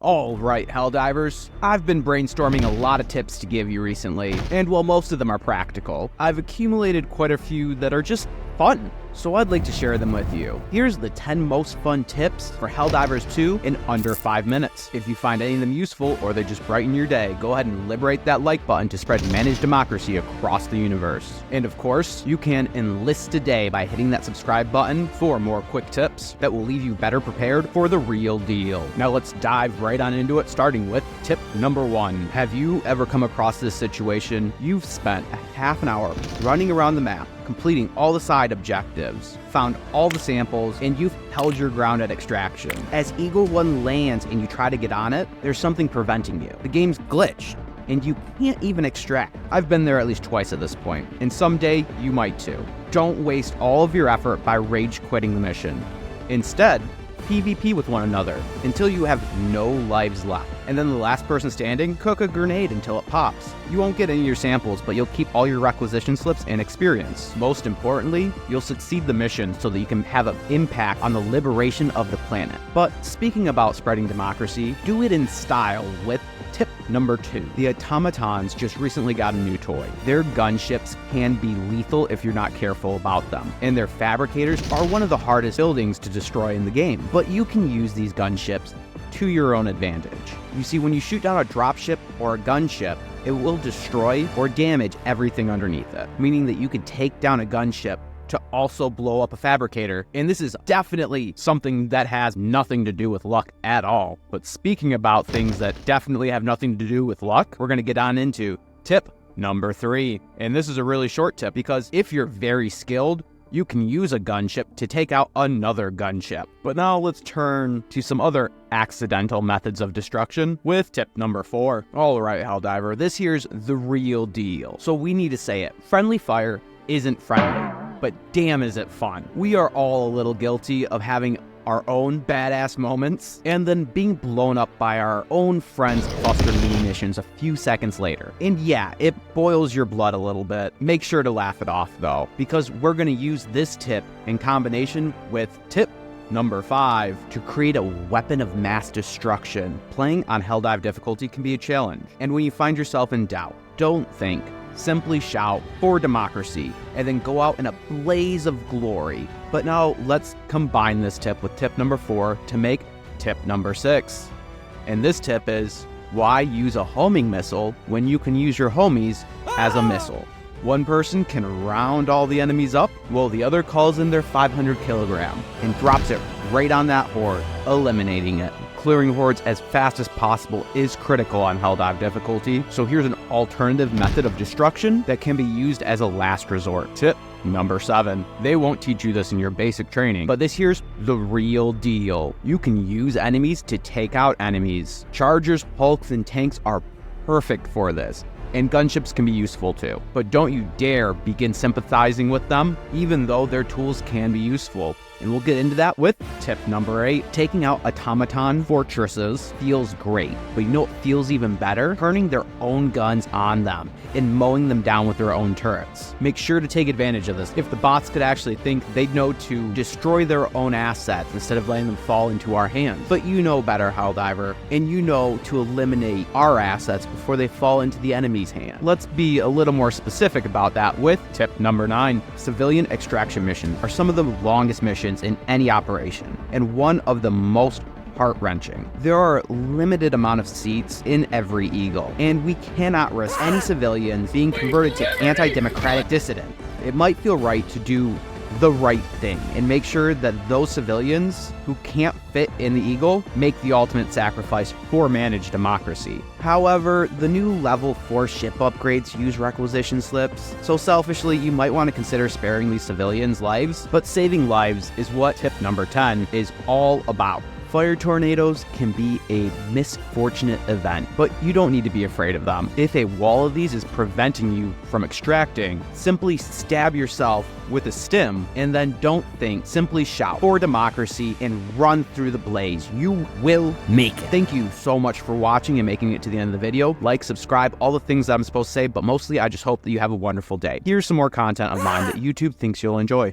Alright, Helldivers, I've been brainstorming a lot of tips to give you recently, and while most of them are practical, I've accumulated quite a few that are just fun, so I'd like to share them with you. Here's the 10 most fun tips for Helldivers 2 in under 5 minutes. If you find any of them useful or they just brighten your day, go ahead and liberate that like button to spread managed democracy across the universe. And of course, you can enlist today by hitting that subscribe button for more quick tips that will leave you better prepared for the real deal. Now let's dive right on into it, starting with tip number 1. Have you ever come across this situation? You've spent a half an hour running around the map, completing all the side objectives, found all the samples, and you've held your ground at extraction. As Eagle 1 lands and you try to get on it, there's something preventing you. The game's glitched, and you can't even extract. I've been there at least twice at this point, and someday you might too. Don't waste all of your effort by rage quitting the mission. Instead, PvP with one another until you have no lives left. And then the last person standing, cook a grenade until it pops. You won't get any of your samples, but you'll keep all your requisition slips and experience. Most importantly, you'll succeed the mission so that you can have an impact on the liberation of the planet. But speaking about spreading democracy, do it in style with tip number 2. The automatons just recently got a new toy. Their gunships can be lethal if you're not careful about them, and their fabricators are one of the hardest buildings to destroy in the game. But you can use these gunships to your own advantage. You see, when you shoot down a dropship or a gunship, it will destroy or damage everything underneath it, meaning that you could take down a gunship to also blow up a fabricator. And this is definitely something that has nothing to do with luck at all. But speaking about things that definitely have nothing to do with luck, we're going to get on into tip number 3. And this is a really short tip because if you're very skilled, you can use a gunship to take out another gunship. But now let's turn to some other accidental methods of destruction with tip number 4. All right, Helldiver, this here's the real deal. So we need to say it. Friendly fire isn't friendly, but damn is it fun. We are all a little guilty of having our own badass moments and then being blown up by our own friends' cluster munitions a few seconds later. And yeah, it boils your blood a little bit. Make sure to laugh it off though, because we're going to use this tip in combination with tip number 5 to create a weapon of mass destruction. Playing on Helldive difficulty can be a challenge, and when you find yourself in doubt, don't think. Simply shout for democracy and then go out in a blaze of glory. But now let's combine this tip with tip number 4 to make tip number 6. And this tip is, why use a homing missile when you can use your homies as a missile? One person can round all the enemies up, while the other calls in their 500 kilogram and drops it right on that horde, eliminating it. Clearing hordes as fast as possible is critical on Helldive difficulty, so here's an alternative method of destruction that can be used as a last resort. Tip number 7. They won't teach you this in your basic training, but this here's the real deal. You can use enemies to take out enemies. Chargers, hulks, and tanks are perfect for this, and gunships can be useful too. But don't you dare begin sympathizing with them, even though their tools can be useful. And we'll get into that with tip number 8. Taking out automaton fortresses feels great, but you know what feels even better? Turning their own guns on them and mowing them down with their own turrets. Make sure to take advantage of this. If the bots could actually think, they'd know to destroy their own assets instead of letting them fall into our hands. But you know better, Helldiver, and you know to eliminate our assets before they fall into the enemy's hand. Let's be a little more specific about that with tip number 9. Civilian extraction missions are some of the longest missions in any operation, and one of the most heart-wrenching. There are a limited amount of seats in every Eagle, and we cannot risk any civilians being converted to anti-democratic dissident. It might feel right to do the right thing and make sure that those civilians who can't fit in the Eagle make the ultimate sacrifice for managed democracy. However, the new level 4 ship upgrades use requisition slips, so selfishly you might want to consider sparing these civilians' lives, but saving lives is what tip number 10 is all about. Fire tornadoes can be a misfortunate event, but you don't need to be afraid of them. If a wall of these is preventing you from extracting, simply stab yourself with a stim, and then don't think, simply shout for democracy and run through the blaze. You will make it. Thank you so much for watching and making it to the end of the video. Like, subscribe, all the things that I'm supposed to say, but mostly I just hope that you have a wonderful day. Here's some more content of mine that YouTube thinks you'll enjoy.